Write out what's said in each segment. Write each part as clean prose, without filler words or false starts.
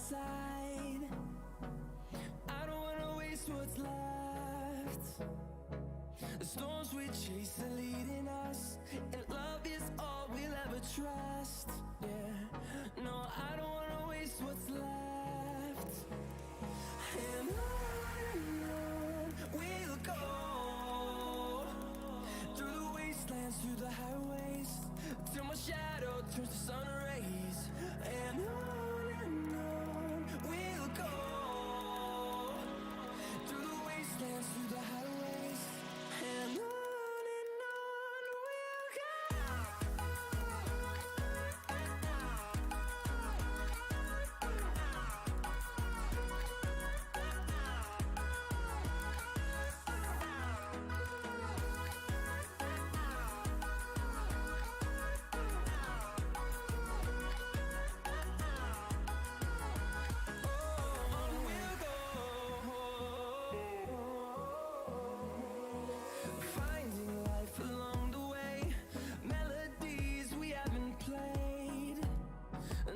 side. I don't wanna waste what's left. The storms we chase are leading us, and love is all we'll ever trust. Yeah, no, I don't wanna waste what's left. And on we'll go, through the wastelands, through the highways, till my shadow turns to sun rays. And on we'll go, through the wastelands, through the highways, and on we'll go. Finding life along the way, melodies we haven't played.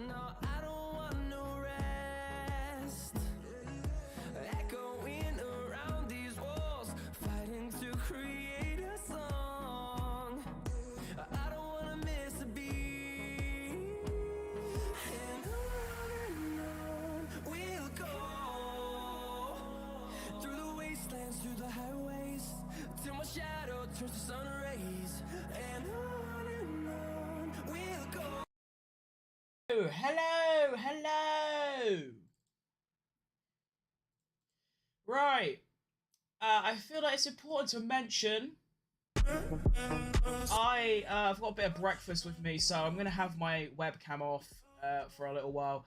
No, I don't want no rest. Echoing around these walls, fighting to create a song. I don't wanna miss a beat. And on we'll go, through the wastelands, through the highways, till my shadow turns to sun rays. And on we'll go. Hello, hello. Right. I feel like it's important to mention I've got a bit of breakfast with me, so I'm going to have my webcam off for a little while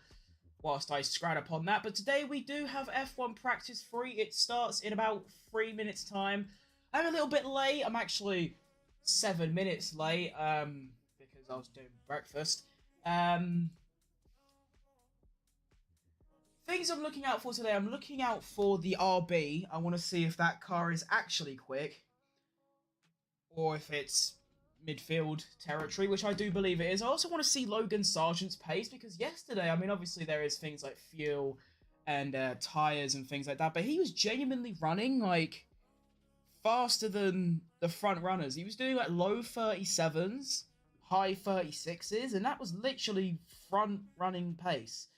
whilst I scrat upon that. But today we do have F1 Practice 3. It starts in about 3 minutes' time. I'm a little bit late. I'm actually 7 minutes late because I was doing breakfast. Things I'm looking out for today. I'm looking out for the RB. I want to see if that car is actually quick, or if it's midfield territory, which I do believe it is. I also want to see Logan Sargent's pace, because yesterday, I mean, obviously there is things like fuel and tyres and things like that, but he was genuinely running, like, faster than the front runners. He was doing, like, low 37s, high 36s, and that was literally front running pace.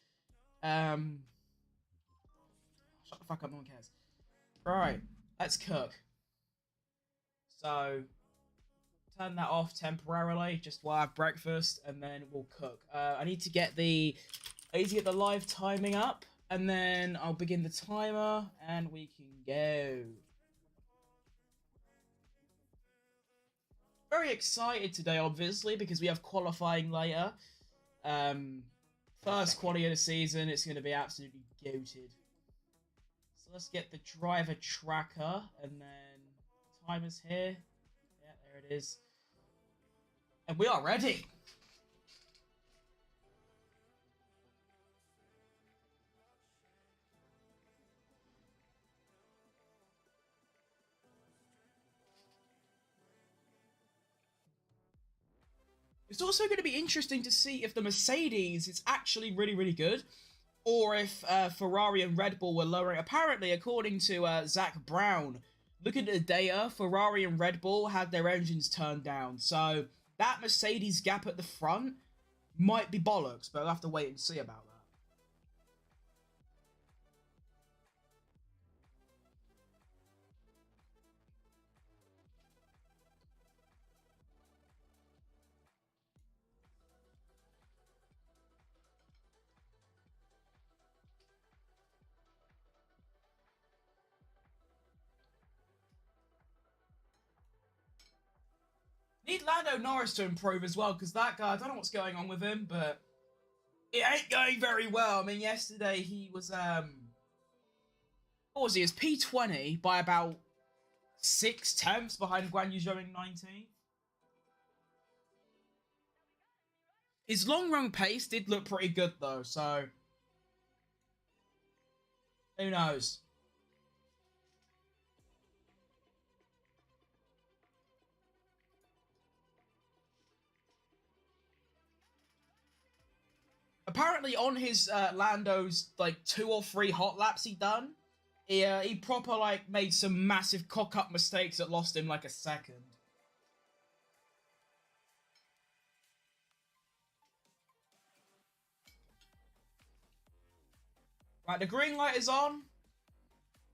Shut the fuck up, no one cares. Right, let's cook. So, turn that off temporarily, just while I have breakfast, and then we'll cook. I need to get the live timing up, and then I'll begin the timer, and we can go. Very excited today, obviously, because we have qualifying later. First quali of the season, it's going to be absolutely goated. So let's get the driver tracker, and then the timer's here. Yeah, there it is. And we are ready. It's also going to be interesting to see if the Mercedes is actually really, really good, or if Ferrari and Red Bull were lowering. Apparently, according to Zach Brown, looking at the data, Ferrari and Red Bull had their engines turned down. So that Mercedes gap at the front might be bollocks, but we'll have to wait and see about that. Need Lando Norris to improve as well, because that guy, I don't know what's going on with him, but it ain't going very well. I mean, yesterday he was, what was he? He was P20 by about 6/10 behind Guan Yu Zhou in 19th. His long run pace did look pretty good though, so who knows? Apparently, on his Lando's like 2 or 3 hot laps he done, he proper like made some massive cock up mistakes that lost him like a second. Right, the green light is on,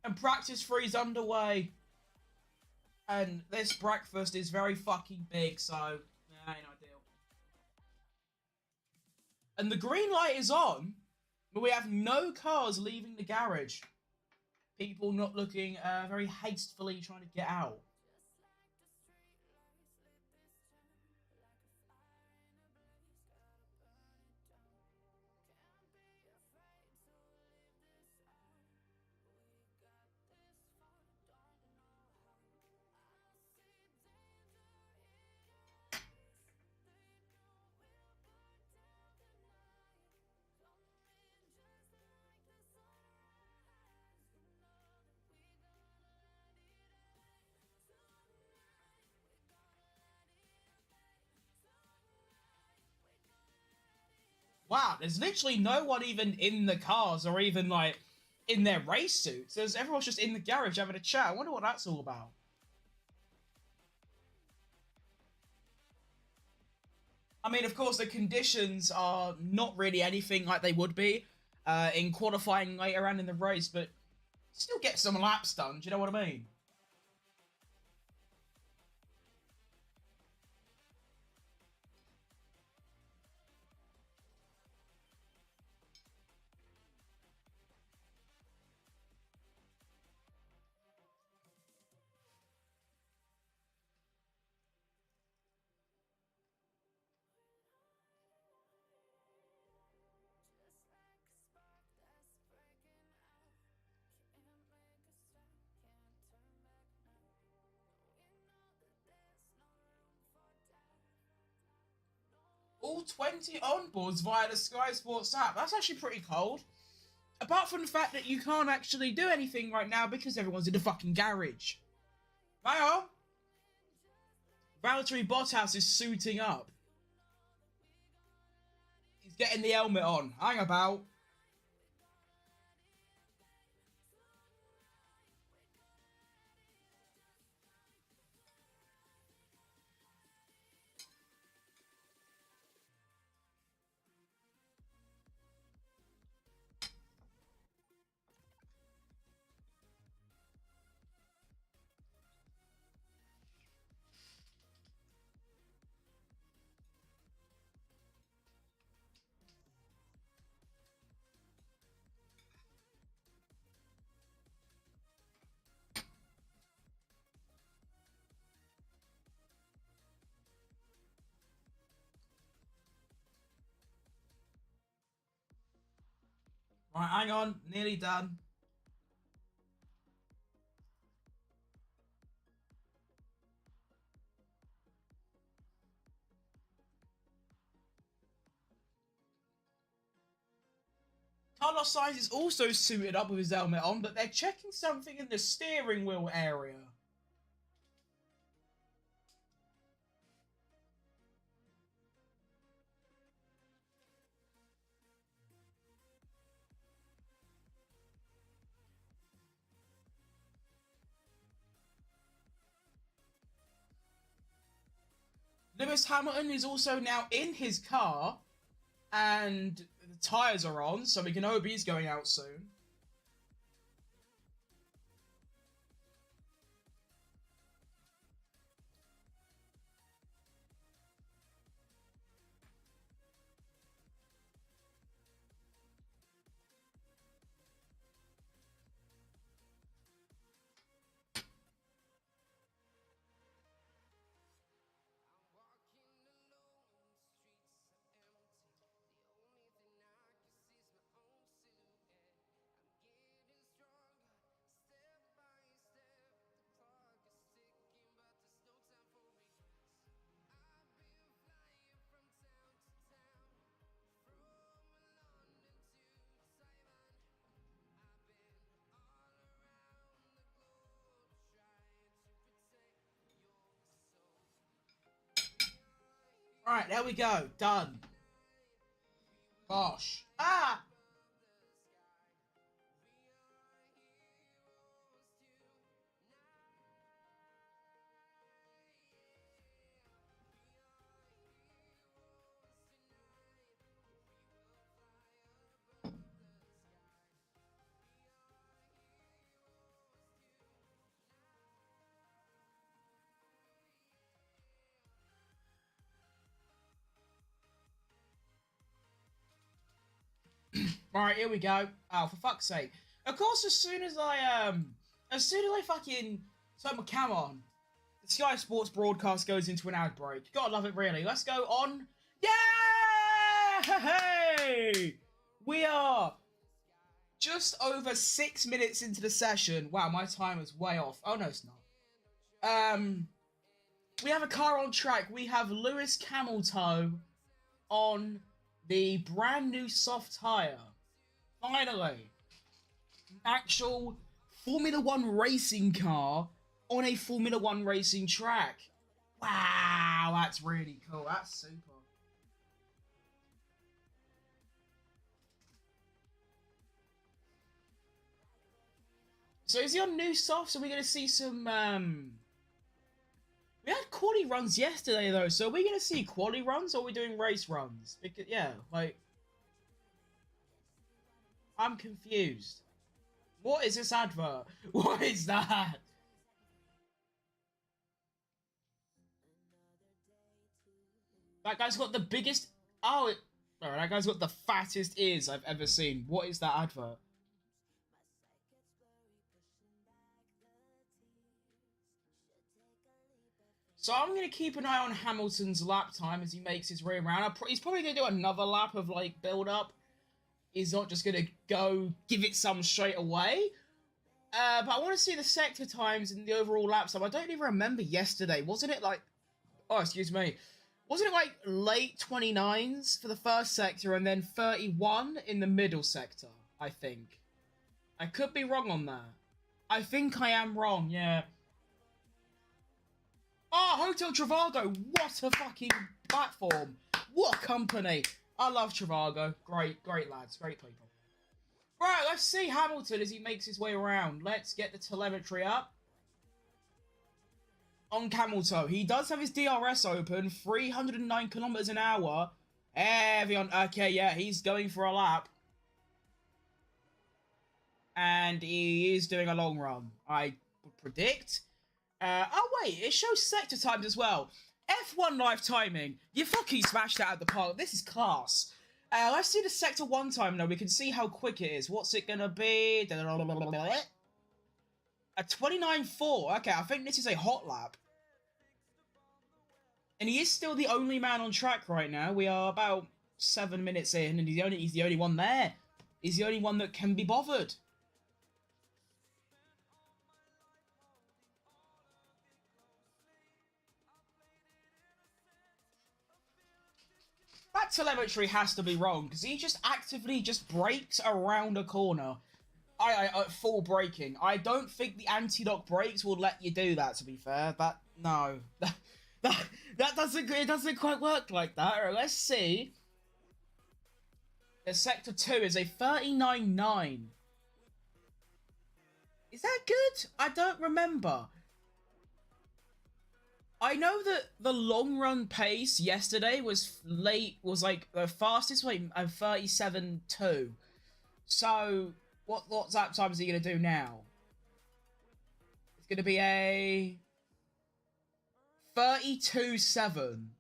and practice 3 is underway. And this breakfast is very fucking big, so ain't ideal. And the green light is on, but we have no cars leaving the garage. People not looking very hastily trying to get out. Wow, there's literally no one even in the cars or even like in their race suits. Everyone's just in the garage having a chat. I wonder what that's all about. I mean, of course, the conditions are not really anything like they would be in qualifying later on in the race, but still get some laps done. Do you know what I mean? All 20 onboards via the Sky Sports app. That's actually pretty cold. Apart from the fact that you can't actually do anything right now because everyone's in the fucking garage. Hang on. Valtteri Bottas is suiting up. He's getting the helmet on. Hang about. Right, hang on. Nearly done. Carlos Sainz is also suited up with his helmet on, but they're checking something in the steering wheel area. Lewis Hamilton is also now in his car, and the tyres are on, so we can hope he's going out soon. Alright, there we go. Done. Gosh. Ah! Alright, here we go. Oh, for fuck's sake. Of course, as soon as I fucking turn my cam on, the Sky Sports broadcast goes into an ad break. Gotta love it, really. Let's go on. Yeah! Hey! We are just over 6 minutes into the session. Wow, my timer's way off. Oh, no, it's not. We have a car on track. We have Lewis Cameltoe on the brand new soft tyre. Finally, an actual Formula One racing car on a Formula One racing track. Wow, that's really cool. That's super. So is he on new softs? Are we going to see some... We had quali runs yesterday, though, so are we going to see quali runs, or are we doing race runs? Because, yeah, like... I'm confused. What is this advert? What is that? That guy's got the biggest... Oh, that guy's got the fattest ears I've ever seen. What is that advert? So I'm going to keep an eye on Hamilton's lap time as he makes his way around. He's probably going to do another lap of, like, build-up. He's not just going to go give it some straight away. But I want to see the sector times and the overall lap time. I don't even remember yesterday. Wasn't it, like... Oh, excuse me. Wasn't it, like, late 29s for the first sector and then 31 in the middle sector, I think? I could be wrong on that. I think I am wrong, yeah. Oh, Hotel Trivago! What a fucking platform! What a company! I love Trivago. Great lads. Great people. Right, let's see Hamilton as he makes his way around. Let's get the telemetry up. On Cameltoe. He does have his DRS open. 309 kilometers an hour. Okay, yeah, he's going for a lap. And he is doing a long run. I would predict. Oh, wait, it shows sector times as well. F1 live timing. You fucking smashed that out of the park. This is class. Let's see the sector 1 time now. We can see how quick it is. What's it gonna be? A 29.4. Okay, I think this is a hot lap. And he is still the only man on track right now. We are about 7 minutes in, and he's the only one there. He's the only one that can be bothered. That telemetry has to be wrong, because he just actively just brakes around a corner. Full braking. I don't think the anti-lock brakes will let you do that, to be fair. No. That doesn't quite work like that. Right, let's see. The Sector 2 is a 39.9. Is that good? I don't remember. I know that the long run pace yesterday was like the fastest, like 37.2. So what lap time is he gonna do now? It's gonna be a 32.7.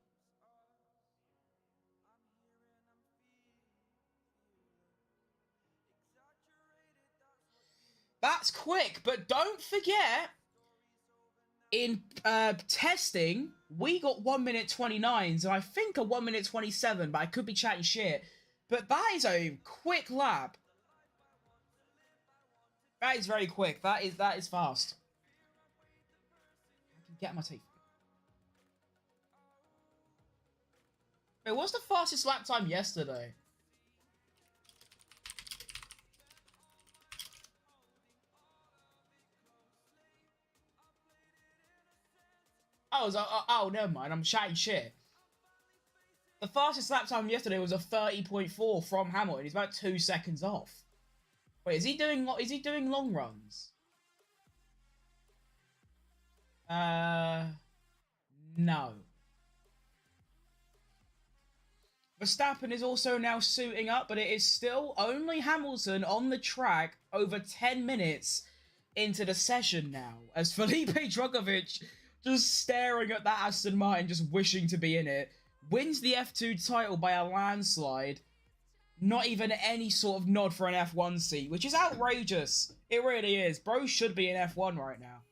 That's quick, but don't forget, in testing, we got 1 minute 29s, and I think a 1 minute 27, but I could be chatting shit. But that is a quick lap. That is very quick. That is fast. I can get my teeth. Wait, what's the fastest lap time yesterday? Oh, never mind. I'm chatting shit. The fastest lap time yesterday was a 30.4 from Hamilton. He's about 2 seconds off. Wait, is he doing long runs? No. Verstappen is also now suiting up, but it is still only Hamilton on the track over 10 minutes into the session now, as Felipe Drugovich, just staring at that Aston Martin, just wishing to be in it, wins the F2 title by a landslide. Not even any sort of nod for an F1 seat, which is outrageous. It really is. Bro should be in F1 right now.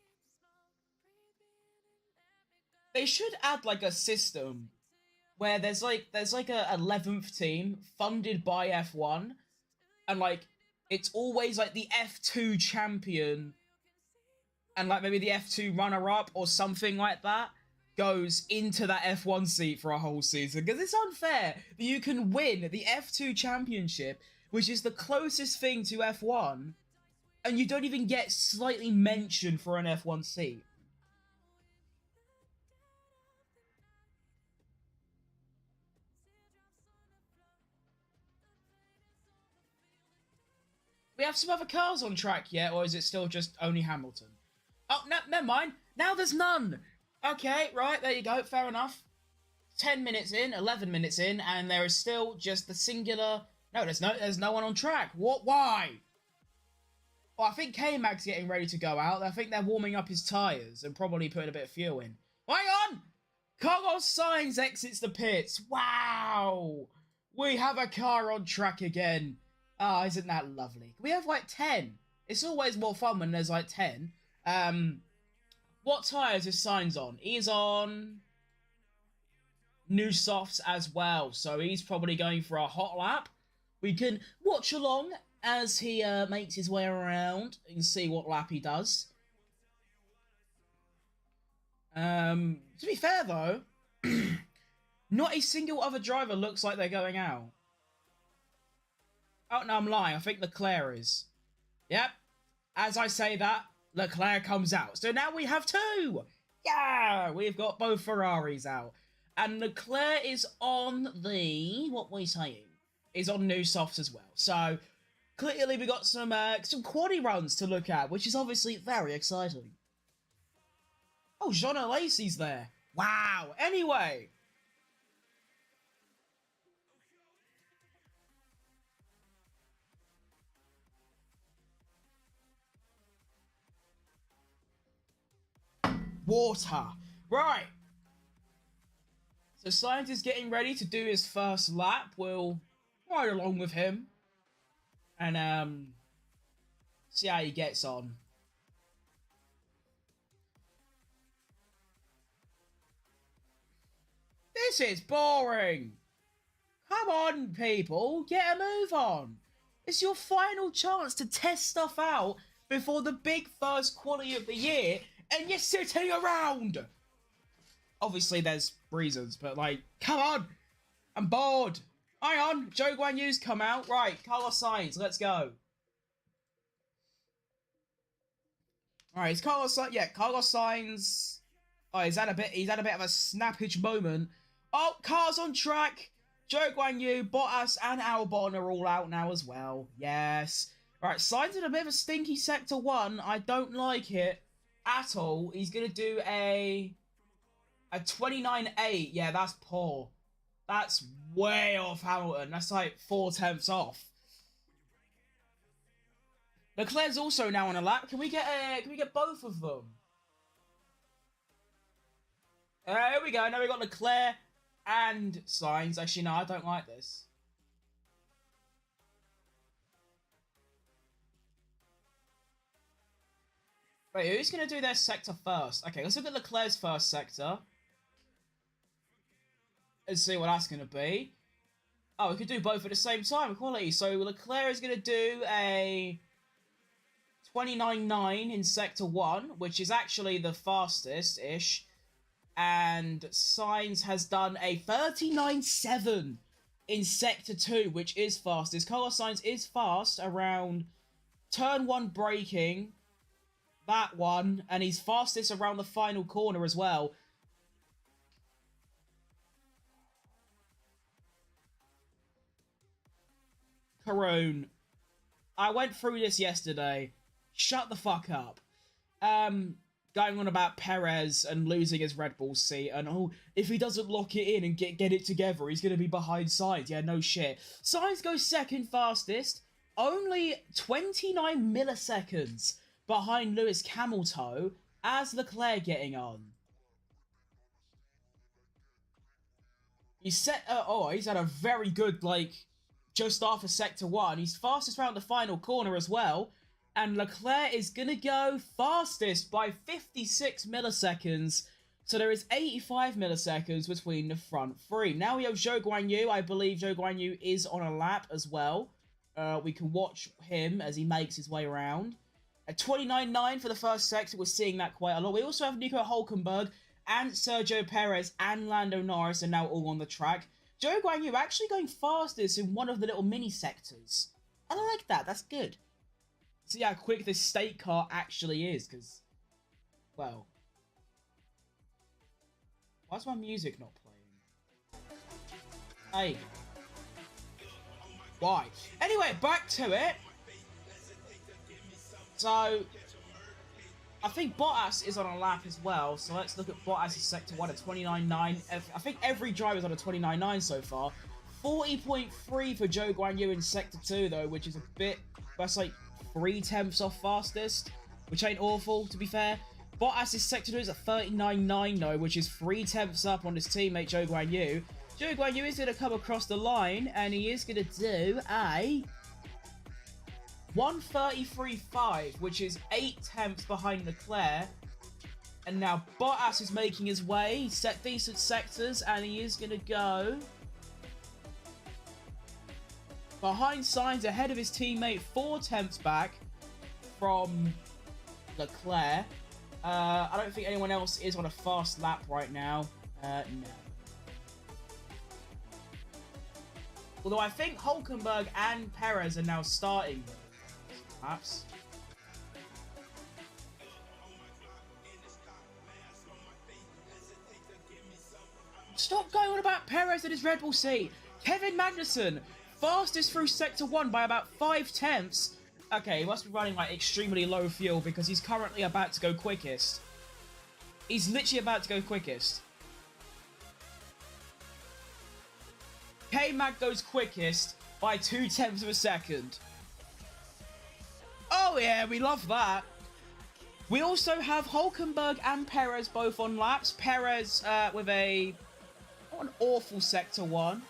They should add like a system where there's like a 11th team funded by F1, and like it's always like the F2 champion and like maybe the F2 runner-up or something like that goes into that F1 seat for a whole season, because it's unfair that you can win the F2 championship, which is the closest thing to F1, and you don't even get slightly mentioned for an F1 seat. We have some other cars on track yet, or is it still just only Hamilton? Oh, no, never mind. Now there's none. Okay, right, there you go. Fair enough. 10 minutes in, 11 minutes in, and there is still just the singular... No, there's no one on track. What? Why? Well, I think K-Mag's getting ready to go out. I think they're warming up his tyres and probably putting a bit of fuel in. Hang on! Carlos Sainz exits the pits. Wow! We have a car on track again. Ah, isn't that lovely? We have like 10. It's always more fun when there's like 10. What tyres is Sainz on? He's on new softs as well, so he's probably going for a hot lap. We can watch along as he makes his way around and see what lap he does. To be fair though, not a single other driver looks like they're going out. Oh, no, I'm lying. I think Leclerc is. Yep. As I say that, Leclerc comes out. So now we have 2. Yeah, we've got both Ferraris out. And Leclerc is on the... What were we saying? Is on new softs as well. So, clearly we got some quali runs to look at, which is obviously very exciting. Oh, Jean Alesi's there. Wow. Anyway... Water. Right. So Sainz is getting ready to do his first lap. We'll ride along with him. And, see how he gets on. This is boring. Come on, people. Get a move on. It's your final chance to test stuff out before the big first quali of the year, and you're sitting around. Obviously, there's reasons, but like, come on. I'm bored. Hang on. Zhou Guanyu's come out. Right, Carlos Sainz, let's go. Alright, it's Carlos Sainz. Yeah, Carlos Sainz. Oh, he's had a bit of a snappage moment. Oh, cars on track. Zhou Guanyu, Bottas, and Albon are all out now as well. Yes. Right, Sainz in a bit of a stinky sector 1. I don't like it at all. He's going to do a 29.8. Yeah, that's poor. That's way off Hamilton. That's like 4/10 off. Leclerc's also now on a lap. Can we get both of them? Here we go. Now we got Leclerc and Sainz. Actually, no, I don't like this. Wait, who's going to do their sector first? Okay, let's look at Leclerc's first sector. Let's see what that's going to be. Oh, we could do both at the same time. Quality. So Leclerc is going to do a 29.9 in sector 1, which is actually the fastest-ish. And Sainz has done a 39.7 in sector 2, which is fastest. Carlos Sainz is fast around turn 1 braking. That one. And he's fastest around the final corner as well. Haroon, I went through this yesterday. Shut the fuck up. Going on about Perez and losing his Red Bull seat, and oh, if he doesn't lock it in and get it together, he's going to be behind Sainz. Yeah, no shit. Sainz goes second fastest, only 29 milliseconds behind Lewis Hamilton as Leclerc getting on. He's had a very good, like, just after Sector 1. He's fastest around the final corner as well. And Leclerc is going to go fastest by 56 milliseconds. So there is 85 milliseconds between the front three. Now we have Zhou Guanyu. I believe Zhou Guanyu is on a lap as well. We can watch him as he makes his way around. At 29.9 for the first sector, we're seeing that quite a lot. We also have Nico Hülkenberg and Sergio Perez and Lando Norris are now all on the track. Zhou Guanyu actually going fastest in one of the little mini sectors. I like that. That's good. See how quick this state car actually is, because, well, why's my music not playing? Hey. Why? Anyway, back to it. So, I think Bottas is on a lap as well, so let's look at Bottas' Sector 1 at 29.9. I think every driver's on a 29.9 so far. 40.3 for Zhou Guanyu in Sector 2, though, which is a bit, that's like 3/10 off fastest, which ain't awful, to be fair. Bottas' Sector 2 is at 39.9, though, which is 3/10 up on his teammate Zhou Guanyu. Zhou Guanyu is going to come across the line, and he is going to do a 1:33.5, which is 8/10 behind Leclerc. And now Bottas is making his way. He's set decent sectors, and he is going to go behind Sainz, ahead of his teammate, 4/10 back from Leclerc. I don't think anyone else is on a fast lap right now. No. Although I think Hülkenberg and Perez are now starting laps. Stop going on about Perez and his Red Bull seat. Kevin Magnussen, fastest through Sector 1 by about 5/10. Okay, he must be running like extremely low fuel because he's currently about to go quickest. He's literally about to go quickest. K-Mag goes quickest by 0.2 of a second. Oh yeah, we love that. We also have Hülkenberg and Perez both on laps. Perez with an awful Sector 1.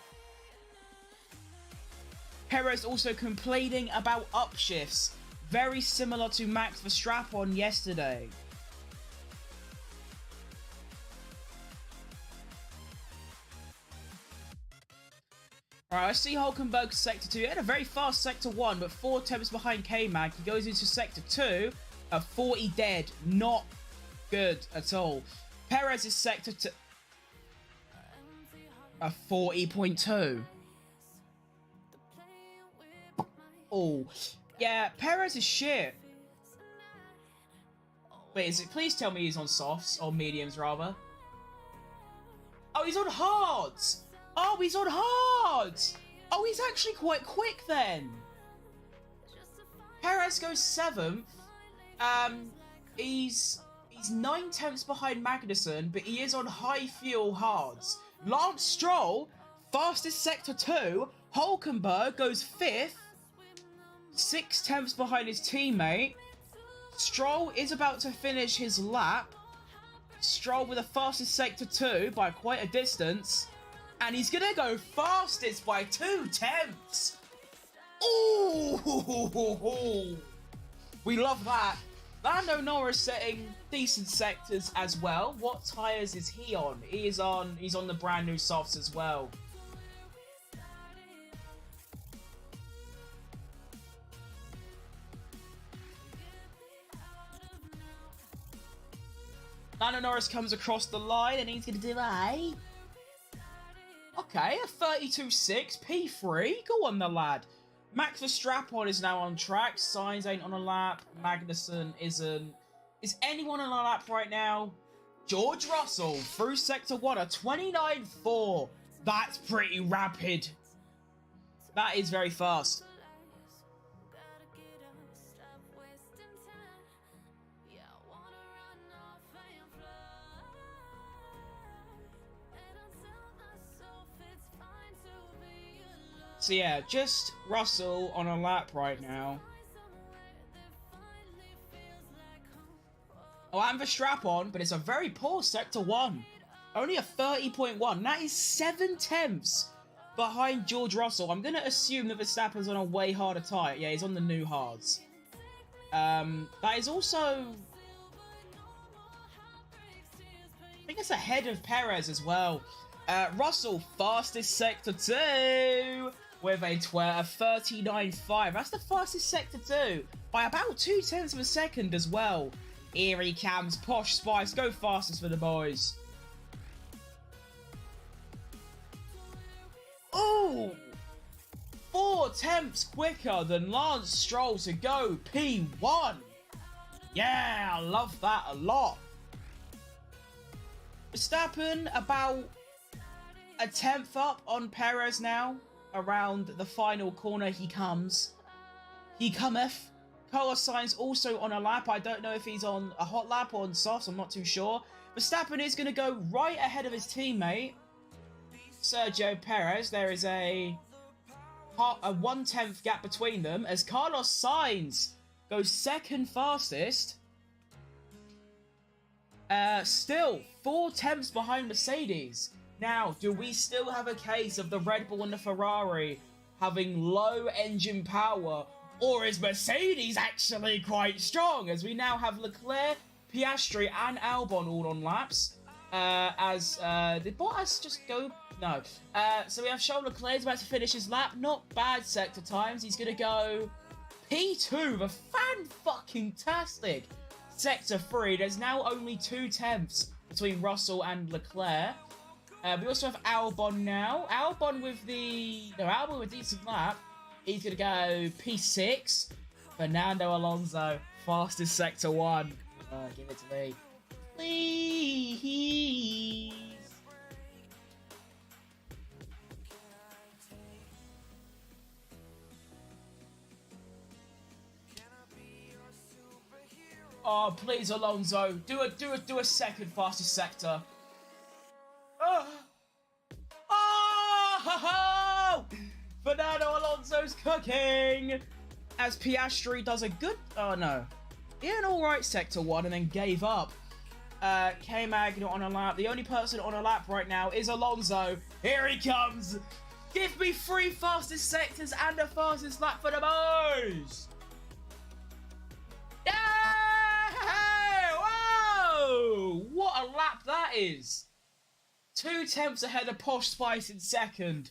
Perez also complaining about upshifts, very similar to Max Verstappen yesterday. Alright, I see Hülkenberg's Sector 2. He had a very fast Sector 1, but 4/10 behind K-Mag. He goes into Sector 2 at 40 dead. Not good at all. Perez is Sector 2 at 40.2. Oh, yeah, Perez is shit. Wait, is it? Please tell me he's on softs, or mediums, rather. Oh, he's on hards! Oh, he's on hards! Oh, he's actually quite quick, then. Perez goes 7th. He's 9/10 behind Magnussen, but he is on high fuel hards. Lance Stroll, fastest Sector 2. Hülkenberg goes 5th. 6/10 behind his teammate. Stroll is about to finish his lap. Stroll with the fastest Sector 2 by quite a distance. And he's going to go fastest by 0.2. Ooh! We love that. Lando Norris setting decent sectors as well. What tyres is he on? He's on the brand new softs as well. Lando Norris comes across the line and he's going to do a... Okay, a 32.6, P3. Go on, the lad. Max Verstappen is now on track. Sainz ain't on a lap. Magnussen isn't. Is anyone on a lap right now? George Russell through Sector 1 at 29.4. That's pretty rapid. That is very fast. So yeah, just Russell on a lap right now. Oh, and Verstappen, but it's a very poor Sector 1. Only a 30.1. That is 7 tenths behind George Russell. I'm going to assume that Verstappen's on a way harder tyre. Yeah, he's on the new hards. That is also... I think it's ahead of Perez as well. Russell, fastest Sector 2 with a 39.5. That's the fastest Sector 2 by about 2 tenths of a second as well. Here he comes, Posh Spice, go fastest for the boys. Ooh! 4 tenths quicker than Lance Stroll to go P1. Yeah, I love that a lot. Verstappen about a tenth up on Perez now. Around the final corner he comes. He cometh. Carlos Sainz also on a lap. I don't know if he's on a hot lap or on softs. I'm not too sure. Verstappen is going to go right ahead of his teammate, Sergio Perez. There is a 1/10 gap between them as Carlos Sainz goes second fastest. Still 4 tenths behind Mercedes. Now, do we still have a case of the Red Bull and the Ferrari having low engine power? Or is Mercedes actually quite strong? As we now have Leclerc, Piastri and Albon all on laps. Did Bottas just go? No. So we have Charles Leclerc's about to finish his lap. Not bad sector times. He's going to go P2 with a fan-fucking-tastic sector 3. There's now only 2 tenths between Russell and Leclerc. We also have Albon now. Albon with a decent lap. He's going to go P6. Fernando Alonso, fastest sector 1. Give it to me. Please. Oh, please, Alonso. Do a second fastest sector. Oh! Fernando Alonso's cooking! As Piastri does a good... Oh, no. He had an alright sector 1 and then gave up. K-Mag not on a lap. The only person on a lap right now is Alonso. Here he comes! Give me 3 fastest sectors and a fastest lap for the boys! Yeah! Whoa! What a lap that is! 2 tenths ahead of Posh Spice in second.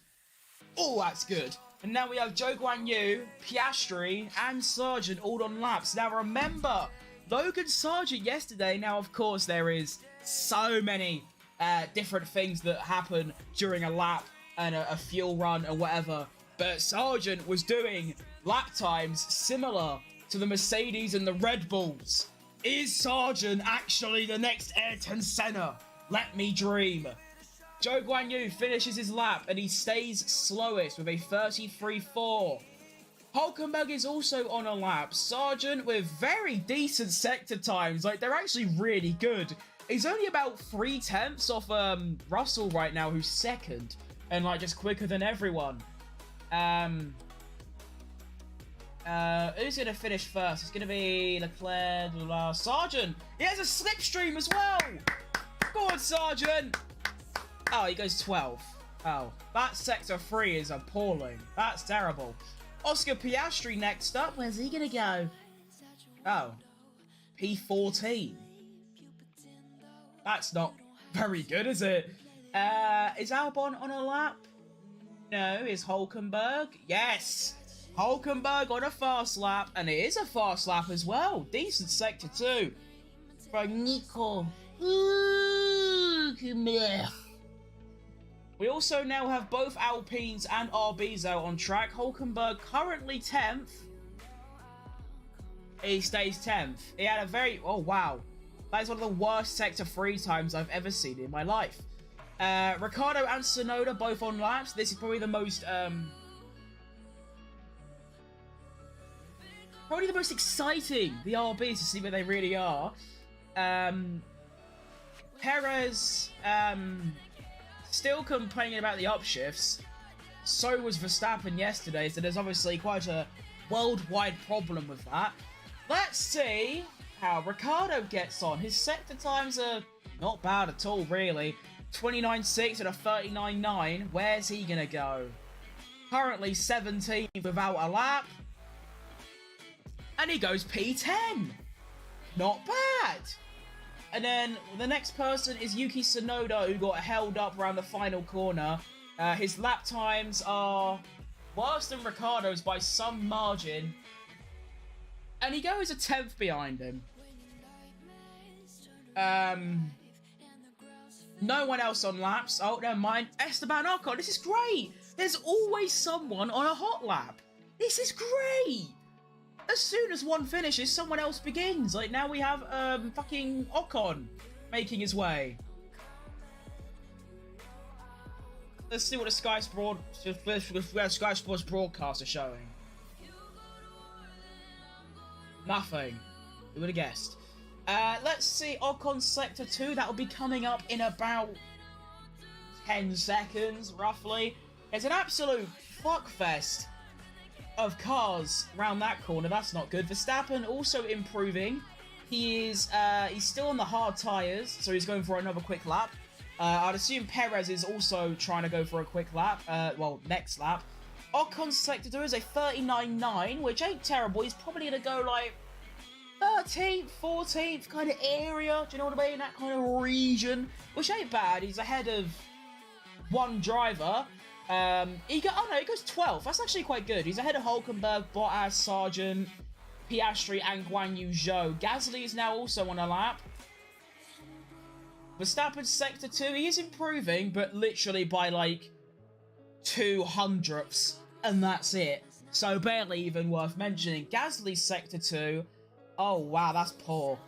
Oh, that's good. And now we have Zhou Guanyu, Piastri, and Sargent all on laps. Now remember, Logan Sargent yesterday. Now, of course, there is so many different things that happen during a lap and a fuel run and whatever. But Sargent was doing lap times similar to the Mercedes and the Red Bulls. Is Sargent actually the next Ayrton Senna? Let me dream. Zhou Guanyu finishes his lap and he stays slowest with a 33.4. Hulkenberg is also on a lap. Sargent with very decent sector times. Like, they're actually really good. He's only about 3 tenths off Russell right now, who's second. And, like, just quicker than everyone. Who's going to finish first? It's going to be Leclerc, Sargent. He has a slipstream as well. Go on, Sargent. Oh, he goes 12. Oh, that sector 3 is appalling. That's terrible. Oscar Piastri next up. Where's he going to go? Oh, P14. That's not very good, is it? Is Albon on a lap? No. Is Hulkenberg? Yes. Hulkenberg on a fast lap. And it is a fast lap as well. Decent sector 2. From Nico. Ooh, come here. We also now have both Alpines and RBs out on track. Hulkenberg currently 10th. He stays 10th. He had a very... Oh, wow. That is one of the worst sector 3 times I've ever seen in my life. Ricciardo and Tsunoda both on laps. This is probably the most... probably the most exciting, the RBs, to see where they really are. Perez... still complaining about the upshifts. So was Verstappen yesterday, so there's obviously quite a worldwide problem with that. Let's see how Ricciardo gets on. His sector times are not bad at all, really. 29.6 and a 39.9. Where's he going to go? Currently 17th without a lap. And he goes P10. Not bad. And then the next person is Yuki Tsunoda, who got held up around the final corner. His lap times are worse than Ricciardo's by some margin. And he goes a 10th behind him. No one else on laps. Oh, never mind. Esteban Ocon. This is great. There's always someone on a hot lap. This is great. As soon as one finishes, someone else begins. Like, now we have fucking Ocon making his way. Let's see what the Sky Sports broadcast is showing. Nothing. Who would have guessed? Let's see Ocon Sector 2. That will be coming up in about 10 seconds, roughly. It's an absolute fuckfest of cars around that corner. That's not good. Verstappen also improving. He's still on the hard tyres, so he's going for another quick lap. I'd assume Perez is also trying to go for a quick lap. Well, next lap. Ocon's Sector 2 is a 39.9, which ain't terrible. He's probably going to go like 13th, 14th kind of area. Do you know what I mean? That kind of region, which ain't bad. He's ahead of one driver. He goes 12th. That's actually quite good. He's ahead of Hulkenberg, Bottas, Sargent, Piastri, and Guan Yu Zhou. Gasly is now also on a lap. Verstappen's Sector 2, he is improving, but literally by like 200ths, and that's it. So barely even worth mentioning. Gasly's Sector 2, oh wow, that's poor.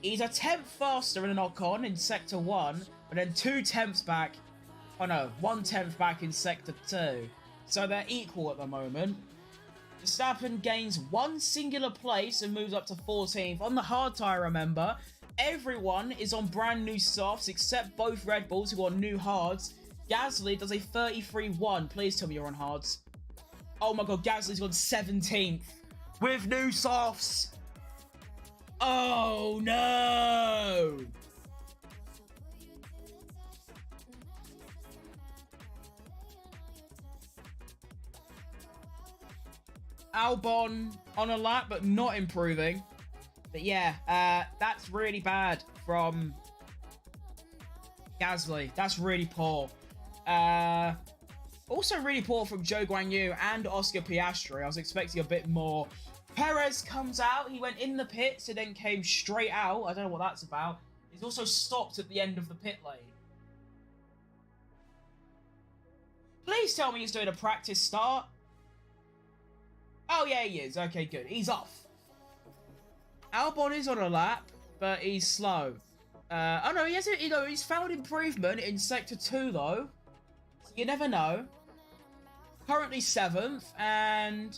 He's a 10th faster than Ocon in Sector 1, but then 2/10ths back. Oh no, 1/10th back in Sector 2. So they're equal at the moment. Verstappen gains one singular place and moves up to 14th. On the hard tyre, remember, everyone is on brand new softs except both Red Bulls who are new hards. Gasly does a 33.1. Please tell me you're on hards. Oh my god, Gasly's gone 17th with new softs. Oh no! Albon on a lap, but not improving. But yeah, that's really bad from Gasly. That's really poor. Also really poor from Zhou Guanyu and Oscar Piastri. I was expecting a bit more. Perez comes out. He went in the pits and then came straight out. I don't know what that's about. He's also stopped at the end of the pit lane. Please tell me he's doing a practice start. Oh yeah, he is. Okay, good. He's off. Albon is on a lap, but he's slow. Oh no, he hasn't. You know, he's found improvement in Sector 2 though. So you never know. Currently 7th and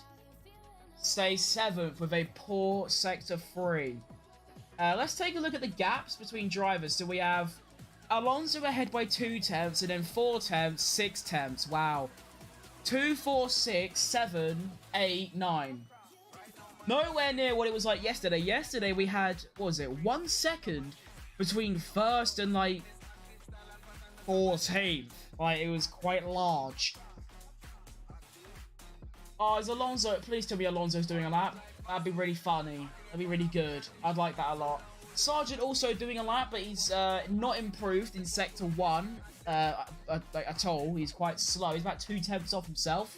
stays 7th with a poor Sector 3. Let's take a look at the gaps between drivers. So we have Alonso ahead by 2/10ths and then 4/10ths, 6/10ths. Wow. 2, 4, 6, 7, 8, 9. Nowhere near what it was like yesterday. Yesterday we had, what was it, 1 second between first and like 14th. Like, it was quite large. Oh, is Alonso, please tell me Alonso's doing a lap. That'd be really funny. That'd be really good. I'd like that a lot. Sargent also doing a lap, but he's not improved in Sector 1 at all. He's quite slow. He's about 2/10ths off himself.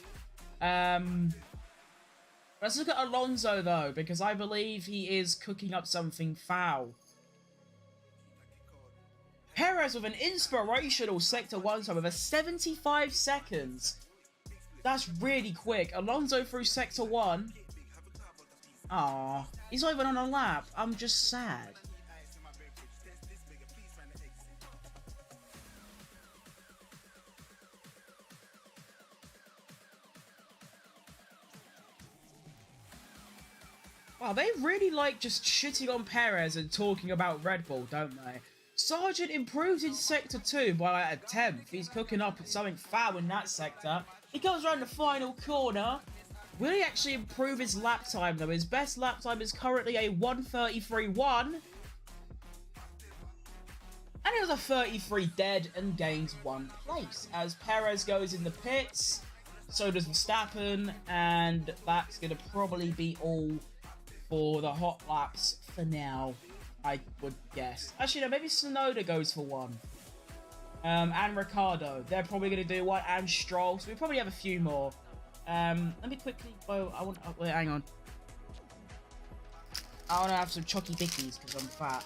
Let's look at Alonso, though, because I believe he is cooking up something foul. Perez with an inspirational Sector 1 time with a 75 seconds. That's really quick. Alonso through Sector 1. Aww. He's not even on a lap. I'm just sad. Wow, they really like just shitting on Perez and talking about Red Bull, don't they? Sargent improves in Sector 2 by like a tenth. He's cooking up something foul in that sector. He comes around the final corner. Will he actually improve his lap time though? His best lap time is currently a 1:33.1. And he has a 33 dead and gains 1 place. As Perez goes in the pits, so does Verstappen, and that's going to probably be all for the hot laps for now, I would guess. Actually, no, maybe Tsunoda goes for 1. And Ricciardo. They're probably going to do 1, and Stroll, so we probably have a few more. Let me quickly... Oh, wait, hang on. I want to have some chocky dickies because I'm fat.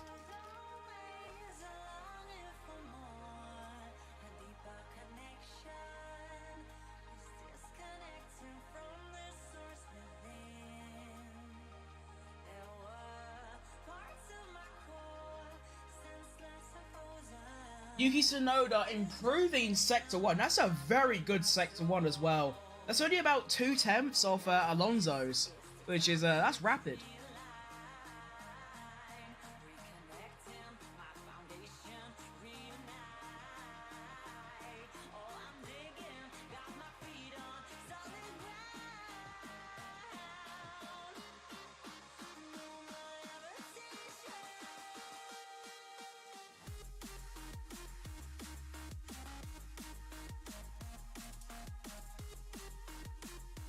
Yuki Tsunoda improving Sector 1. That's a very good Sector 1 as well. That's only about 2/10 off Alonso's, which is, that's rapid.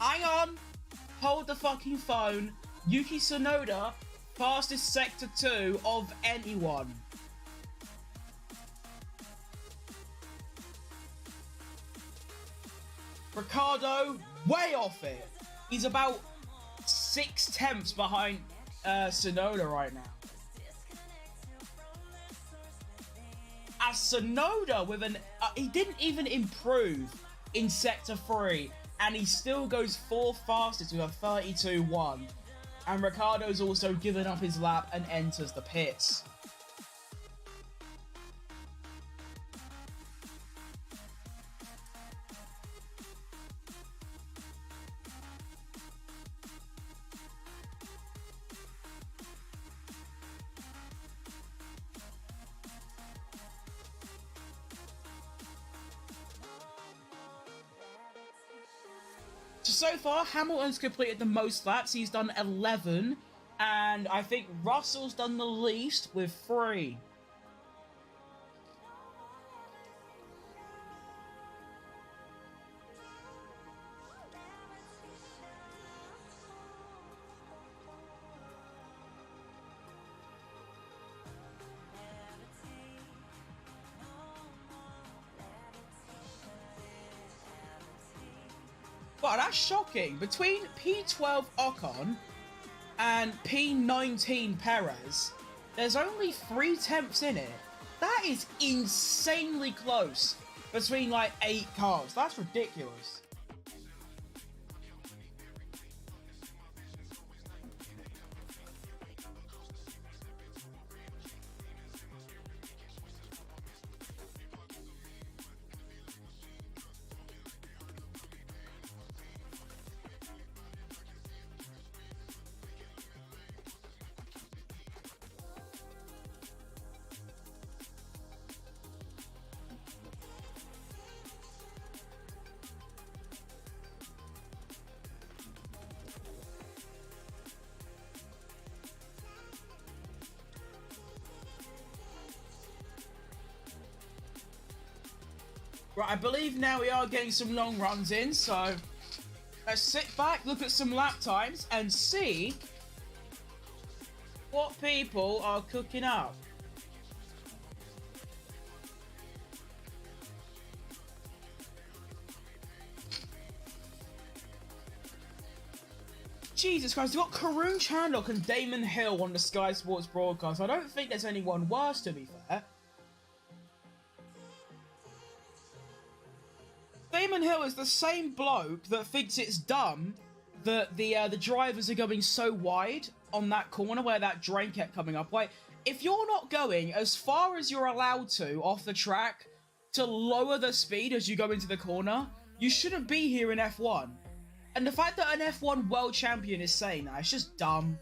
Hang on! Hold the fucking phone. Yuki Tsunoda, fastest Sector 2 of anyone. Ricciardo, way off it. He's about 6/10 behind Tsunoda right now. As Tsunoda with an... he didn't even improve in Sector 3. And he still goes 4th fastest with a 32.1. And Ricciardo's also given up his lap and enters the pits. So far, Hamilton's completed the most laps. He's done 11. And I think Russell's done the least with 3. Wow, that's shocking. Between P12 Ocon and P19 Perez, there's only 3/10 in it. That is insanely close between like 8 cars. That's ridiculous. Right, I believe now we are getting some long runs in, so let's sit back, look at some lap times, and see what people are cooking up. Jesus Christ, we've got Karun Chandler and Damon Hill on the Sky Sports broadcast. I don't think there's anyone worse, to be fair. Damon Hill is the same bloke that thinks it's dumb that the drivers are going so wide on that corner where that drain kept coming up. Like, if you're not going as far as you're allowed to off the track to lower the speed as you go into the corner, you shouldn't be here in F1. And the fact that an F1 world champion is saying that, it's just dumb.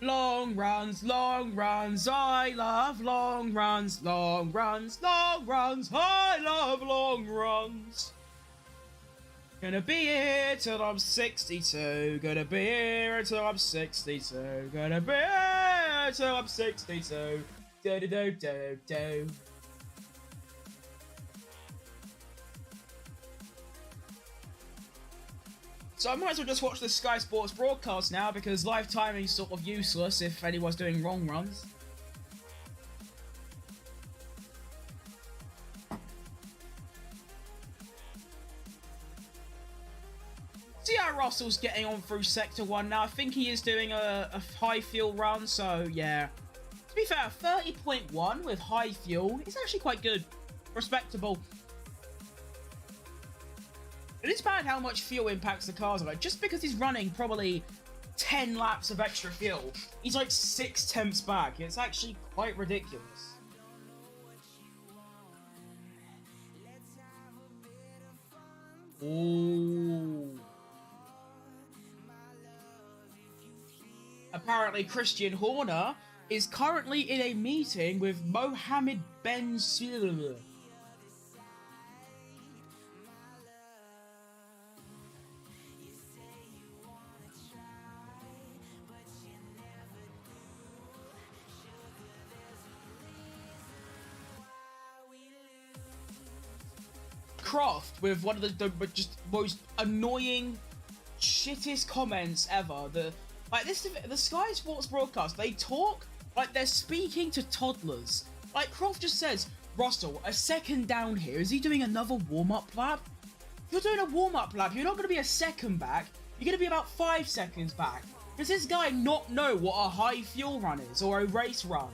Long runs, long runs, I love long runs, long runs, long runs, I love long runs. Gonna be here till I'm 62, gonna be here till I'm 62, gonna be here till I'm 62, do-do-do-do-do. So I might as well just watch the Sky Sports broadcast now, because live timing is sort of useless if anyone's doing wrong runs. See how Russell's getting on through Sector 1 now. I think he is doing a high fuel run, so yeah. To be fair, 30.1 with high fuel is actually quite good. Respectable. It is bad how much fuel impacts the cars. Like, just because he's running probably 10 laps of extra fuel, he's like 6/10 back. It's actually quite ridiculous. Ooh. Apparently, Christian Horner is currently in a meeting with Mohammed Ben Salman. Croft with one of the just most annoying, shittest comments ever. The Sky Sports broadcast, they talk like they're speaking to toddlers. Like, Croft just says, Russell, a second down here. Is he doing another warm-up lap? If you're doing a warm-up lap, you're not going to be a second back. You're going to be about 5 seconds back. Does this guy not know what a high fuel run is or a race run?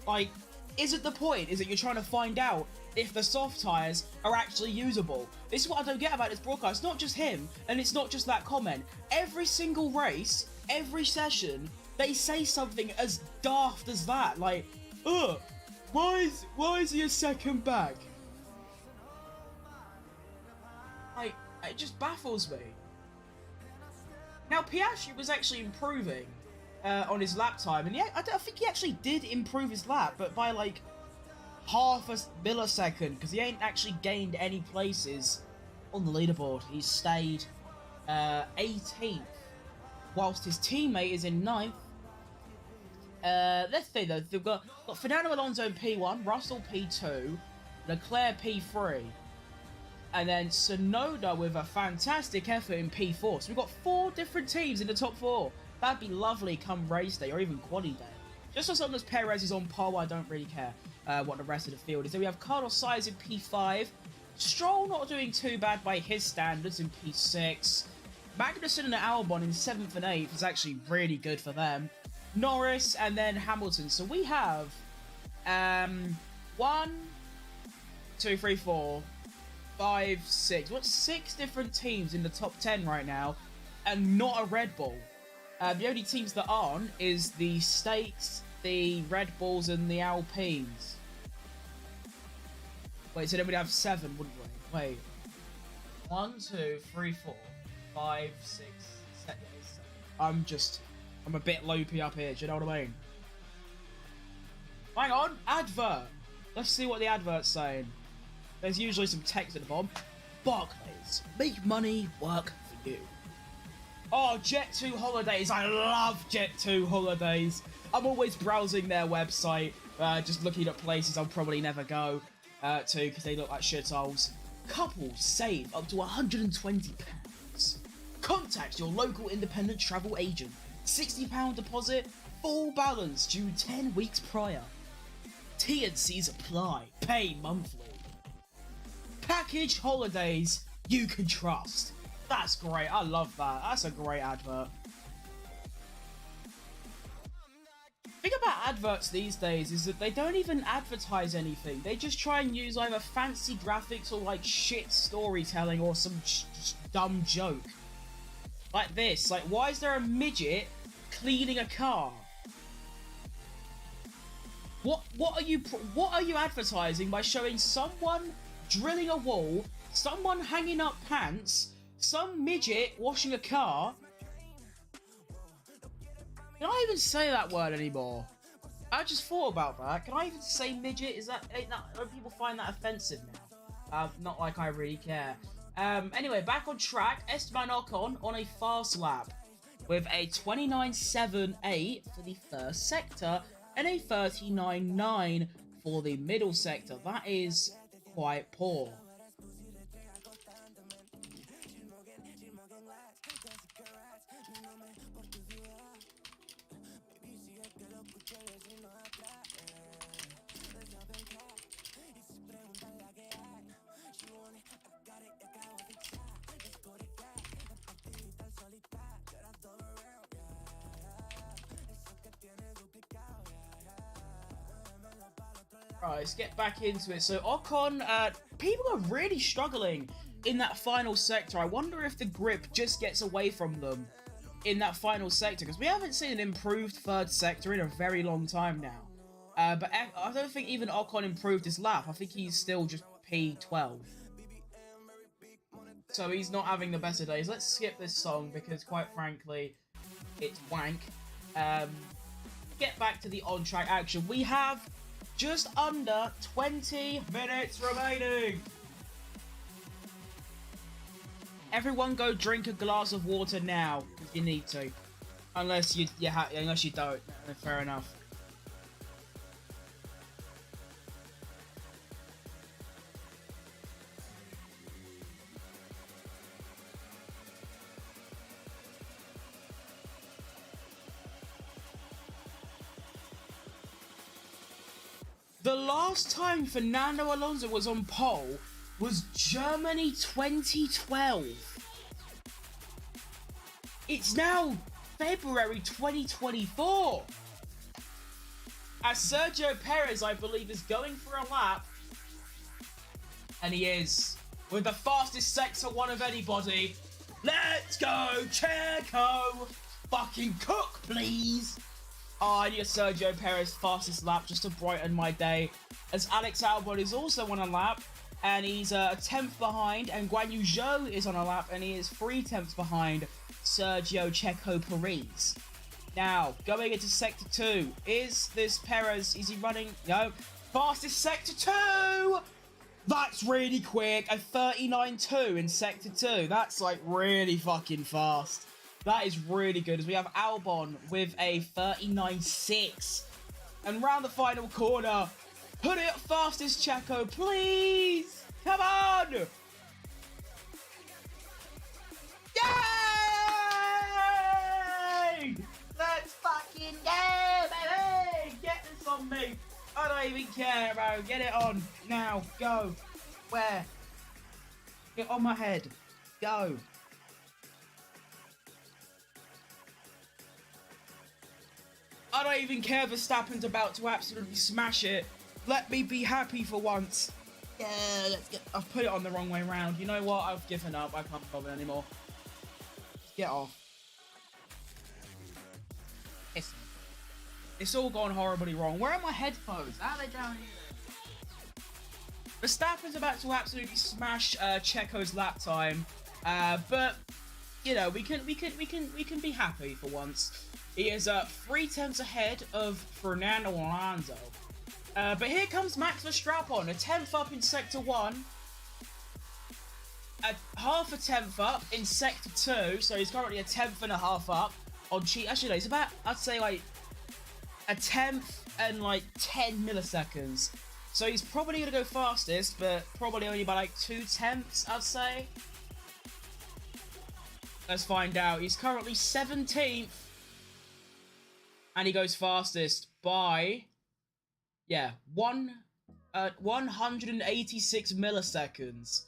Like, is it the point? Is it you're trying to find out if the soft tyres are actually usable? This is what I don't get about this broadcast. It's not just him, and it's not just that comment. Every single race, every session, they say something as daft as that. Like, why is he a second back? Like, it just baffles me. Now, Piastri was actually improving on his lap time, and yeah, I think he actually did improve his lap, but by like half a millisecond, because he ain't actually gained any places on the leaderboard. He's stayed 18th, whilst his teammate is in 9th. Let's see though, they've got Fernando Alonso in P1, Russell P2, Leclerc P3, and then Tsunoda with a fantastic effort in P4. So we've got 4 different teams in the top 4. That'd be lovely come race day or even quali day. Just as long as Perez is on par, I don't really care what the rest of the field is. Then we have Carlos Sainz in P5. Stroll not doing too bad by his standards in P6. Magnussen and Albon in 7th and 8th is actually really good for them. Norris and then Hamilton. So we have 1, 2, 3, 4, 5, 6. What, 6 different teams in the top 10 right now, and not a Red Bull. The only teams that aren't is the States, the Red Bulls, and the Alpines. Wait, so then we'd have 7, wouldn't we? Wait. 1, 2, 3, 4, 5, 6, 7. I'm a bit loopy up here, do you know what I mean? Hang on, advert! Let's see what the advert's saying. There's usually some text at the bottom. Barclays, make money work for you. Oh, Jet2 Holidays. I love Jet2 Holidays. I'm always browsing their website, just looking at places I'll probably never go to because they look like shitholes. Couples save up to £120. Contact your local independent travel agent. £60 deposit, full balance due 10 weeks prior. T&Cs apply. Pay monthly. Package holidays you can trust. That's great. I love that. That's a great advert. The thing about adverts these days is that they don't even advertise anything. They just try and use either fancy graphics or like shit storytelling or some dumb joke. Like this. Like, why is there a midget cleaning a car? What are you advertising by showing someone drilling a wall, someone hanging up pants, some midget washing a car? You Can I even say that word anymore? I just thought about that. Can I even say midget? Don't people find that offensive now? Not like I really care. Anyway, back on track. Esteban Ocon on a fast lap with a 29.78 for the first sector and a 39.9 for the middle sector. That is quite poor. Right, let's get back into it. So Ocon, people are really struggling in that final sector. I wonder if the grip just gets away from them in that final sector, because we haven't seen an improved third sector in a very long time now. But I don't think even Ocon improved his lap. I think he's still just P12. So he's not having the best of days. Let's skip this song because, quite frankly, it's wank. Get back to the on-track action. We have just under 20 minutes remaining. Everyone go drink a glass of water now, if you need to. Unless you don't. Fair enough. The last time Fernando Alonso was on pole was Germany 2012. It's now February 2024. As Sergio Perez, I believe, is going for a lap. And he is. With the fastest sector one of anybody. Let's go, Checo! Fucking cook, please! Oh, I need a Sergio Perez fastest lap just to brighten my day. As Alex Albon is also on a lap, and he's a 10th behind, and Guan Yu Zhou is on a lap, and he is 3/10 behind Sergio Checo Perez. Now, going into Sector 2, is this Perez, is he running? No. Fastest Sector 2! That's really quick. A 39.2 in Sector 2. That's like really fucking fast. That is really good, as we have Albon with a 39.6. And round the final corner, put it fastest, Checo, please! Come on! Yay! Let's fucking go, baby! Get this on me! I don't even care, bro. Get it on. Now, go. Where? Get on my head. Go. I don't even care if Verstappen's about to absolutely smash it. Let me be happy for once. Yeah, let's get... I've put it on the wrong way round. You know what? I've given up. I can't bother anymore. Get off. It's all gone horribly wrong. Where are my headphones? How are they down here? Verstappen's about to absolutely smash Checo's lap time. But you know, we can be happy for once. He is 3/10 ahead of Fernando Alonso. But here comes Max Verstappen, a 10th up in Sector 1. Half a 10th up in Sector 2, so he's currently a 10th and a half up on cheat. Actually, no, he's about, I'd say, like, a 10th and, like, 10 milliseconds. So he's probably going to go fastest, but probably only by, like, 2/10, I'd say. Let's find out. He's currently 17th. And he goes fastest by, yeah, 186 milliseconds.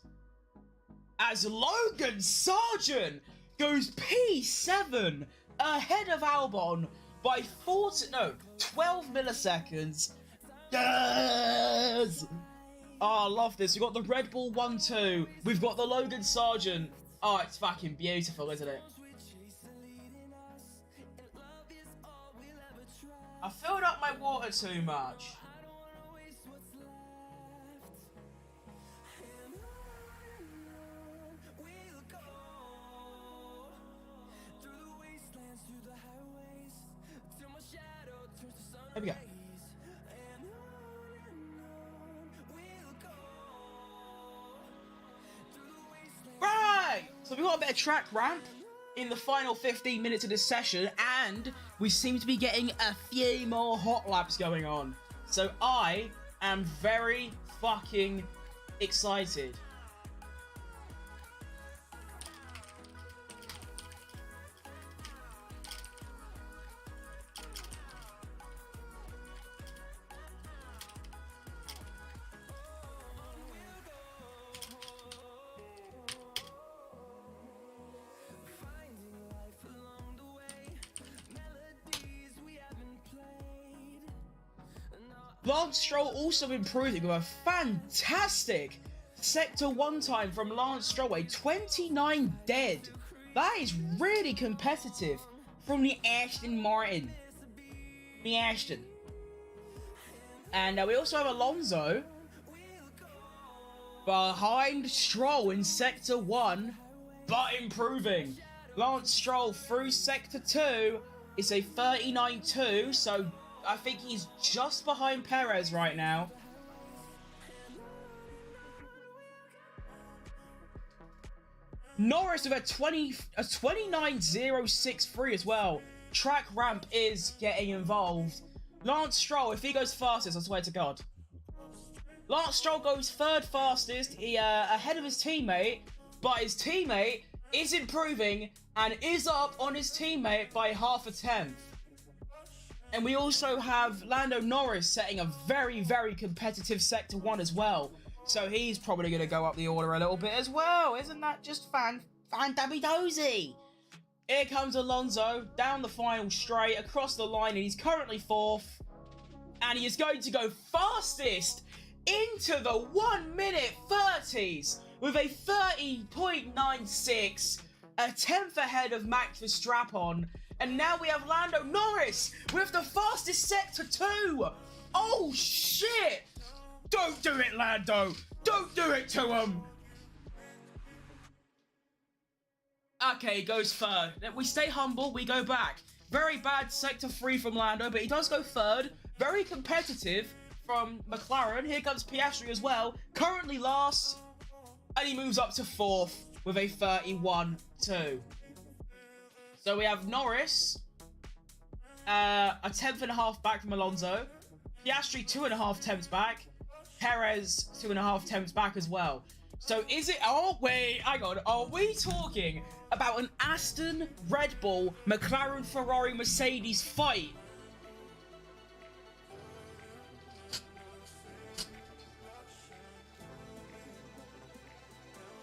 As Logan Sargent goes P7 ahead of Albon by 12 milliseconds. Yes! Oh, I love this. We've got the Red Bull 1-2. We've got the Logan Sargent. Oh, it's fucking beautiful, isn't it? I filled up my water too much. Here we go. Right! So we've got a bit of track ramp in the final 15 minutes of this session, and we seem to be getting a few more hot laps going on. So I am very fucking excited. Lance Stroll also improving with a fantastic Sector 1 time from Lance Stroll, a 29 dead. That is really competitive from the Aston Martin. The Aston. And we also have Alonso behind Stroll in Sector 1, but improving. Lance Stroll through Sector 2 is a 39-2, so I think he's just behind Perez right now. Norris with a 29.063 as well. Track ramp is getting involved. Lance Stroll, if he goes fastest, I swear to God. Lance Stroll goes third fastest, ahead of his teammate, but his teammate is improving and is up on his teammate by half a tenth. And we also have Lando Norris setting a very, very competitive Sector 1 as well. So he's probably going to go up the order a little bit as well. Isn't that just fan-dabby-dozy? Here comes Alonso down the final straight, across the line, and he's currently fourth. And he is going to go fastest into the 1 minute 30s with a 30.96, a tenth ahead of Max Verstappen. And now we have Lando Norris with the fastest Sector 2. Oh, shit. Don't do it, Lando. Don't do it to him. Okay, he goes third. We stay humble. We go back. Very bad Sector 3 from Lando, but he does go third. Very competitive from McLaren. Here comes Piastri as well. Currently last. And he moves up to fourth with a 31.2. So we have Norris, a tenth and a half back from Alonso. Piastri 2.5 tenths back. Perez 2.5 tenths back as well. So is it... Oh, wait, hang on. Are we talking about an Aston, Red Bull, McLaren, Ferrari, Mercedes fight?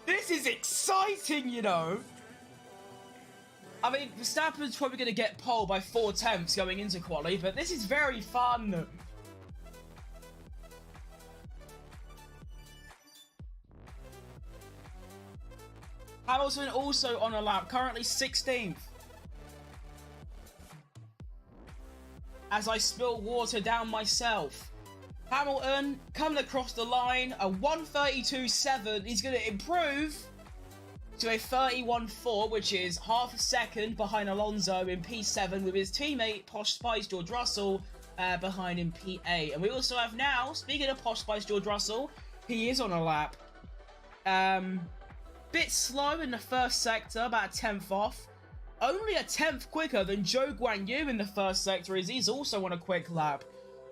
This is exciting, you know. I mean, Verstappen's probably going to get pole by 4 tenths going into quali, but this is very fun. Hamilton also on a lap, currently 16th. As I spill water down myself. Hamilton coming across the line, a 1:32.7. He's going to improve to a 31.4, which is half a second behind Alonso in P7 with his teammate Posh Spice George Russell behind in P8. And we also have now, speaking of Posh Spice George Russell, he is on a lap. Bit slow in the first sector, about a tenth off. Only a tenth quicker than Zhou Guanyu in the first sector, as he's also on a quick lap.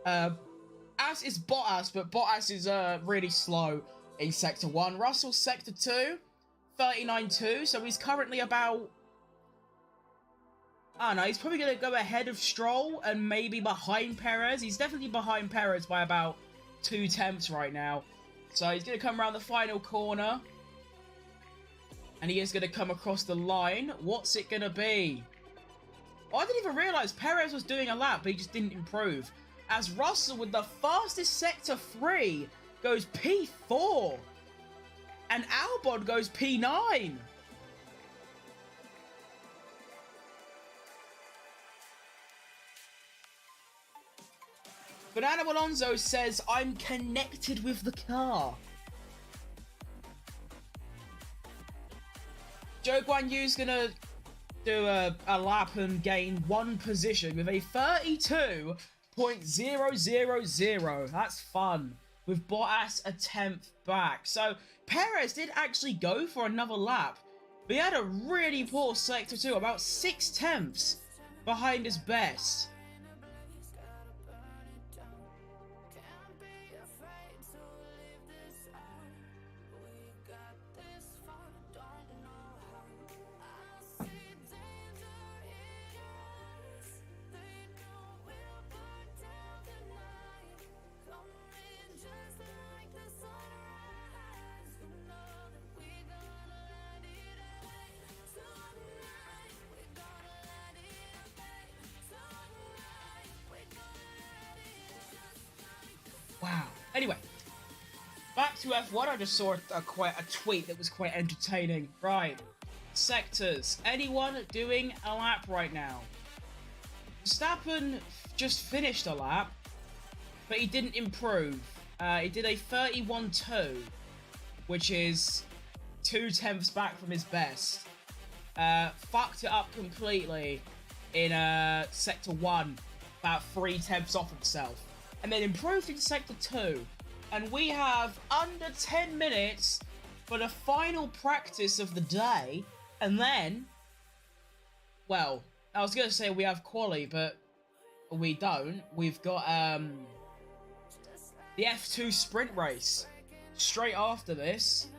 As is Bottas, but Bottas is really slow in Sector 1. Russell Sector 2, 39.2, so he's currently about... I don't know, he's probably going to go ahead of Stroll and maybe behind Perez. He's definitely behind Perez by about 2 tenths right now. So he's going to come around the final corner. And he is going to come across the line. What's it going to be? Oh, I didn't even realise Perez was doing a lap, but he just didn't improve. As Russell, with the fastest Sector 3, goes P4. And Albon goes P9. Fernando Alonso says, I'm connected with the car. Zhou Guanyu's going to do a lap and gain 1 position with a 32 .000. That's fun. With Bottas a 10th back. So Perez did actually go for another lap. But he had a really poor sector 2, about 6/10 behind his best. Wow. Anyway, back to F1. I just saw a tweet that was quite entertaining. Right. Sectors. Anyone doing a lap right now? Verstappen just finished a lap, but he didn't improve. He did a 31.2, which is 2/10 back from his best. Fucked it up completely in Sector 1, about 3/10 off himself. And then improved in Sector 2. And we have under 10 minutes for the final practice of the day. And then, well, I was going to say we have QUALI, but we don't. We've got the F2 sprint race straight after this.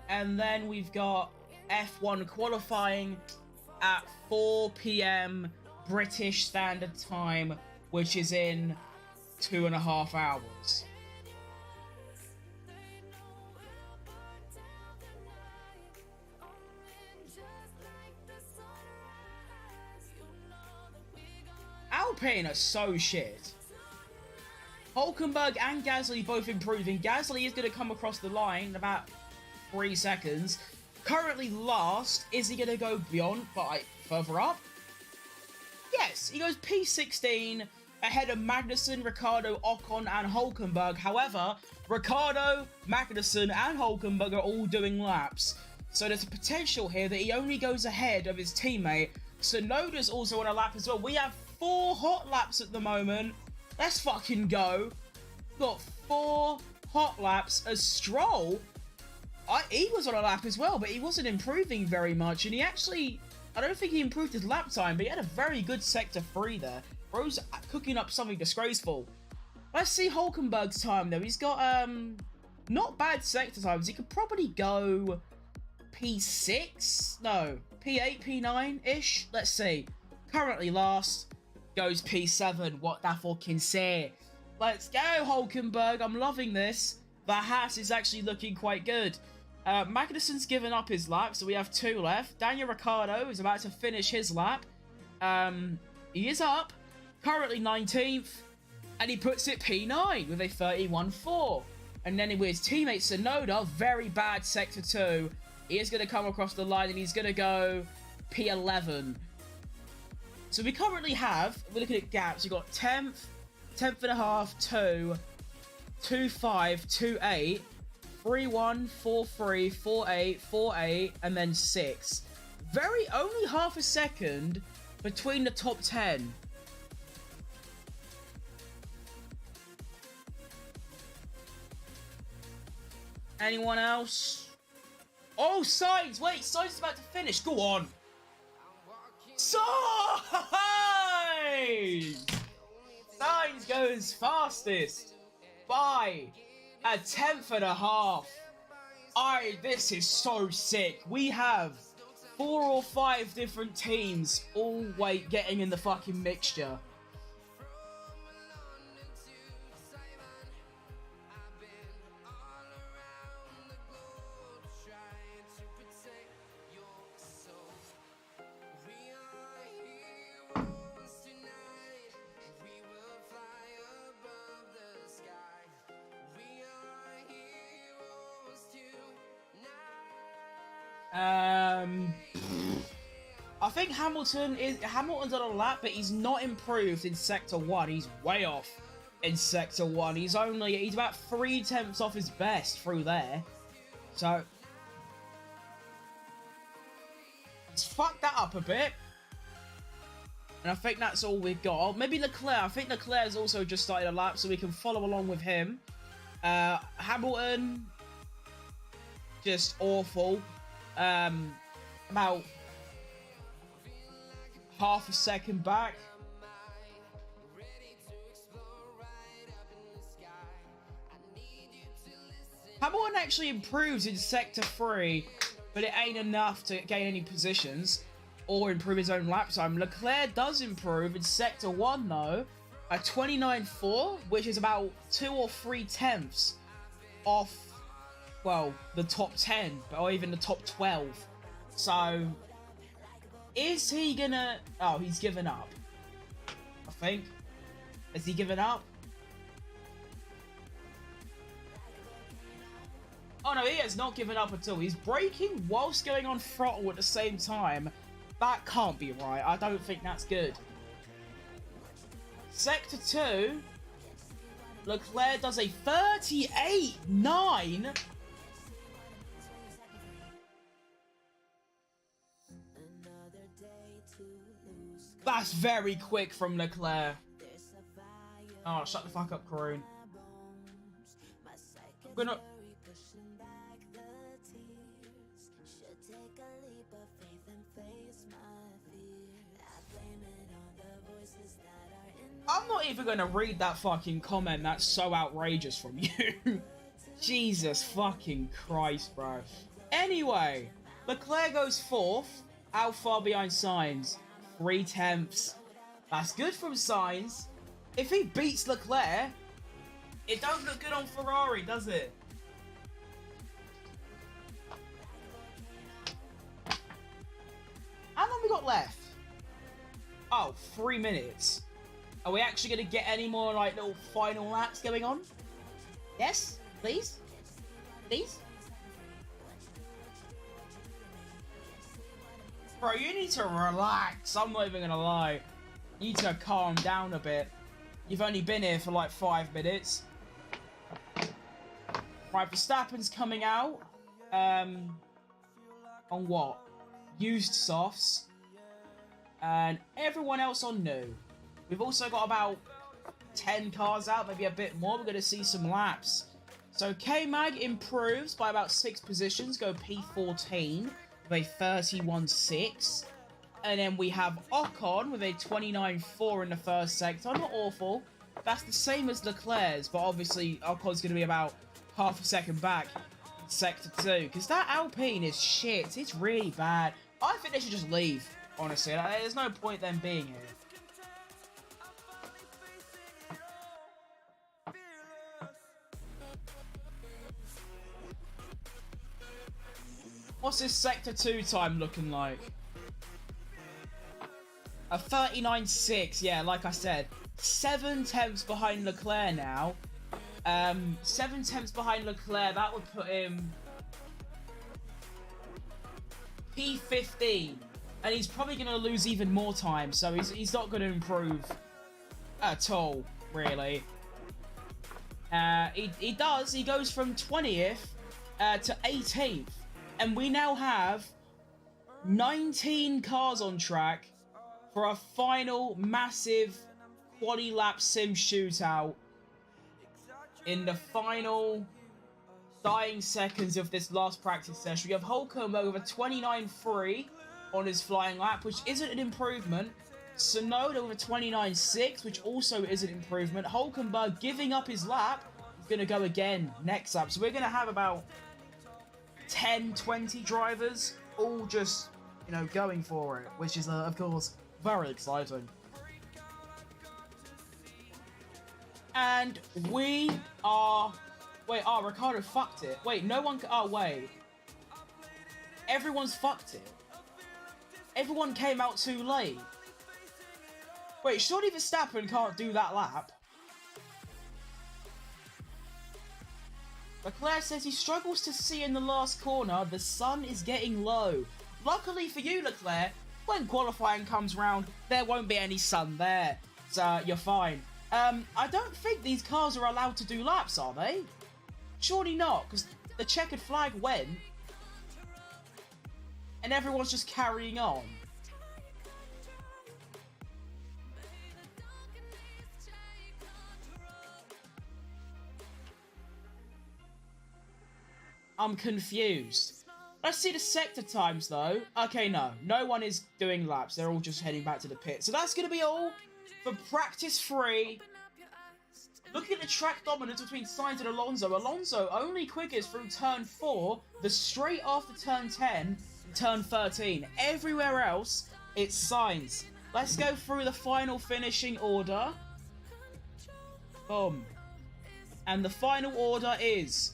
And then we've got F1 qualifying at 4 p.m. British Standard Time, which is in 2.5 hours. Alpine are so shit. Hulkenberg and Gasly both improving. Gasly is going to come across the line in about 3 seconds. Currently last. Is he going to go beyond, but further up? Yes, he goes P16 ahead of Magnussen, Ricciardo, Ocon, and Hulkenberg. However, Ricciardo, Magnussen, and Hulkenberg are all doing laps. So there's a potential here that he only goes ahead of his teammate. Tsunoda's also on a lap as well. We have 4 hot laps at the moment. Let's fucking go. Got 4 hot laps. As Stroll, he was on a lap as well, but he wasn't improving very much. And he actually, I don't think he improved his lap time, but he had a very good Sector 3 there. Bro's cooking up something disgraceful. Let's see Hulkenberg's time, though. He's got, not bad sector times. He could probably go P6? No, P8, P9-ish? Let's see. Currently last, goes P7. What the fucking say? Let's go, Hulkenberg. I'm loving this. The Haas is actually looking quite good. Magnussen's given up his lap, so we have 2 left. Daniel Ricciardo is about to finish his lap. He is up. Currently 19th, and he puts it P9 with a 31.4. And then with his teammate Tsunoda, very bad Sector 2. He is going to come across the line, and he's going to go P11. So we currently have, we're looking at gaps, we've got 10th, 10th and a half, 2, 2.5, 2.8, 3.1, 4.3, 4.8, 4.8, and then 6. Only half a second between the top 10. Anyone else? Oh, Sainz! Wait, Sainz is about to finish. Go on. Sainz! Sainz goes fastest by a 10th and a half. This is so sick. We have 4 or 5 different teams all getting in the fucking mixture. I think Hamilton's on a lap, but he's not improved in Sector 1. He's way off in Sector 1. He's about 3/10 off his best through there. So let's fuck that up a bit. And I think that's all we've got. Oh, maybe Leclerc. I think Leclerc's also just started a lap, so we can follow along with him. Hamilton, just awful. About half a second back. Hamilton actually improves in Sector 3, but it ain't enough to gain any positions or improve his own lap time. Leclerc does improve in Sector 1, though, at 29.4, which is about 2 or 3 tenths off, well, the top 10, or even the top 12. So, is he gonna... Oh, he's given up, I think. Has he given up? Oh no, he has not given up at all. He's braking whilst going on throttle at the same time. That can't be right. I don't think that's good. Sector 2. Leclerc does a 38.9. That's very quick from Leclerc. Oh, shut the fuck up, Karun. I'm gonna... I'm not even going to read that fucking comment. That's so outrageous from you. Jesus fucking Christ, bro. Anyway, Leclerc goes 4th. How far behind Sainz? 3 tenths. That's good from Sainz. If he beats Leclerc, it don't look good on Ferrari, does it? How long we got left? Oh, 3 minutes. Are we actually going to get any more, like, little final laps going on? Yes? Please? Please? Bro, you need to relax. I'm not even going to lie. You need to calm down a bit. You've only been here for, like, 5 minutes. Right, Verstappen's coming out. On what? Used softs. And everyone else on new. We've also got about 10 cars out, maybe a bit more. We're going to see some laps. So K-Mag improves by about 6 positions, go P14 with a 31.6. And then we have Ocon with a 29.4 in the first sector. Not awful. That's the same as Leclerc's, but obviously Ocon's going to be about half a second back in Sector 2. Because that Alpine is shit. It's really bad. I think they should just leave, honestly. Like, there's no point them being here. What's this Sector 2 time looking like? A 39.6, yeah, like I said. 7 tenths behind Leclerc now. 7 tenths behind Leclerc, that would put him P15. And he's probably going to lose even more time, so he's not going to improve at all, really. He does, he goes from 20th to 18th. And we now have 19 cars on track for a final massive quali lap sim shootout in the final dying seconds of this last practice session. We have Hulkenberg over 29.3 on his flying lap, which isn't an improvement. Tsunoda over 29.6, which also is an improvement. Hulkenberg giving up his lap. He's going to go again next lap. So we're going to have about 10, 20 drivers all just, you know, going for it, which is, of course, very exciting. And we are... Wait, oh, Ricciardo fucked it. Wait, no one... Oh, wait. Everyone's fucked it. Everyone came out too late. Wait, surely Verstappen can't do that lap. Leclerc says he struggles to see in the last corner. The sun is getting low. Luckily for you, Leclerc, when qualifying comes round, there won't be any sun there. So you're fine. I don't think these cars are allowed to do laps, are they? Surely not, because the checkered flag went. And everyone's just carrying on. I'm confused. Let's see the sector times, though. Okay, no. No one is doing laps. They're all just heading back to the pit. So that's going to be all for practice 3. Looking at the track dominance between Sainz and Alonso. Alonso only quickest through turn 4, the straight after turn 10, turn 13. Everywhere else, it's Sainz. Let's go through the final finishing order. Boom. And the final order is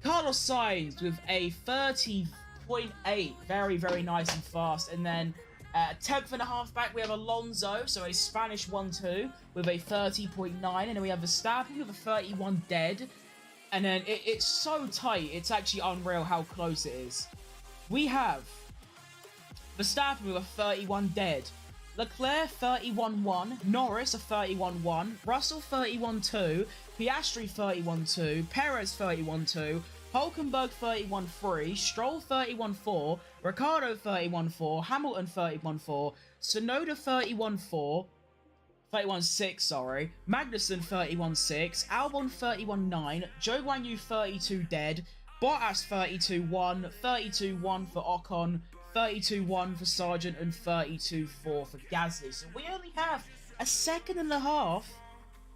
Carlos Sainz with a 30.8. Very, very nice and fast. And then 10th and a half back, we have Alonso, so a Spanish 1-2 with a 30.9. And then we have Verstappen with a 31 dead. And then it's so tight, it's actually unreal how close it is. We have Verstappen with a 31 dead. Leclerc 31-1, Norris a 31-1, Russell 31-2, Piastri 31-2, Perez 31-2, Hulkenberg 31-3, Stroll 31-4, Ricciardo 31-4, Hamilton 31-4, Tsunoda 31-6, sorry, Magnussen 31-6, Albon 31-9, Zhou Guanyu 32 dead, Bottas 32-1, 32-1 for Ocon, 32-1 for Sargent, and 32-4 for Gasly. So we only have a second and a half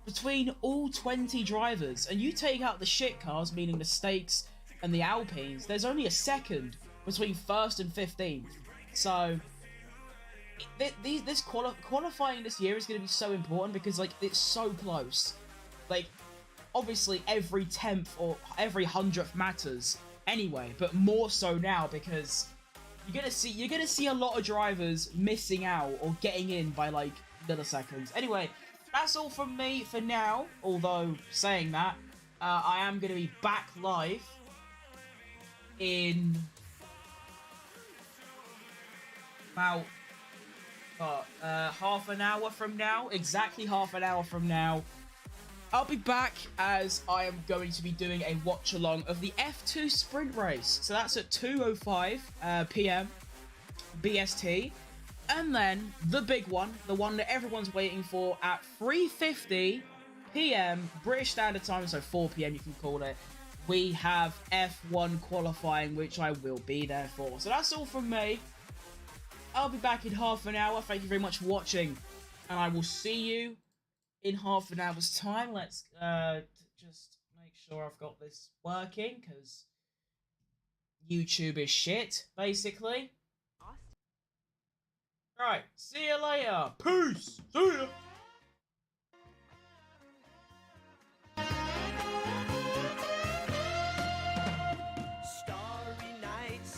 between all 20 drivers. And you take out the shit cars, meaning the Stakes and the Alpines, there's only a second between 1st and 15th. So this qualifying this year is going to be so important because, like, it's so close. Like, obviously every 10th or every 100th matters anyway, but more so now because you're gonna see a lot of drivers missing out or getting in by like milliseconds. Anyway, that's all from me for now. Although saying that, I am gonna be back live in about half an hour from now. Exactly half an hour from now. I'll be back as I am going to be doing a watch along of the F2 sprint race. So that's at 2:05 p.m. BST. And then the big one, the one that everyone's waiting for, at 3:50 p.m. British Standard Time, so 4 p.m. you can call it. We have F1 qualifying, which I will be there for. So that's all from me. I'll be back in half an hour. Thank you very much for watching, and I will see you in half an hour's time. Let's just make sure I've got this working, because YouTube is shit, basically. Right, see you later. Peace. See ya. Starry nights,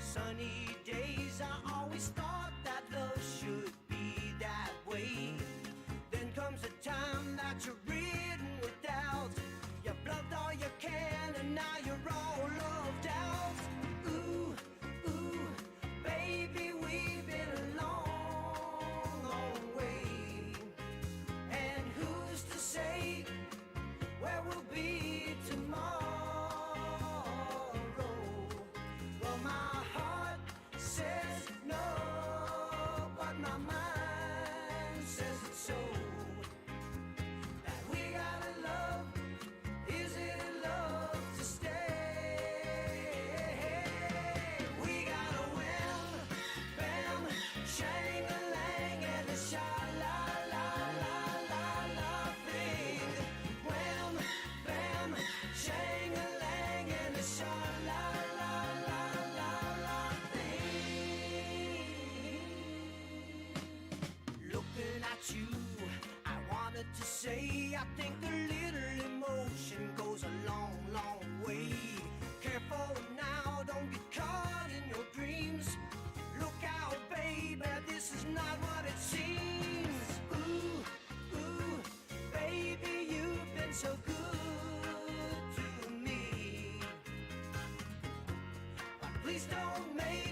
sunny days. I always thought that love should be that way. Then comes a time that you're ridden with doubt. You bluffed all you can, and now you're all loved out. Ooh, ooh, baby, we've been a long, long way. And who's to say where we'll be tomorrow? Well, my heart says no, but my mind says it's so. That we gotta love, is it love to stay? We gotta win, bam, shang-a-lang, and a sha-la-la-la-la-la thing. Wham, bam, shang-a-lang, and a sha-la-la-la-la-la thing. Looking at you, I wanted to say, I think a little emotion goes a long, long way. Careful now, don't get caught in your dreams. Look out, baby, this is not what it seems. Ooh, ooh, baby, you've been so good to me. But please don't make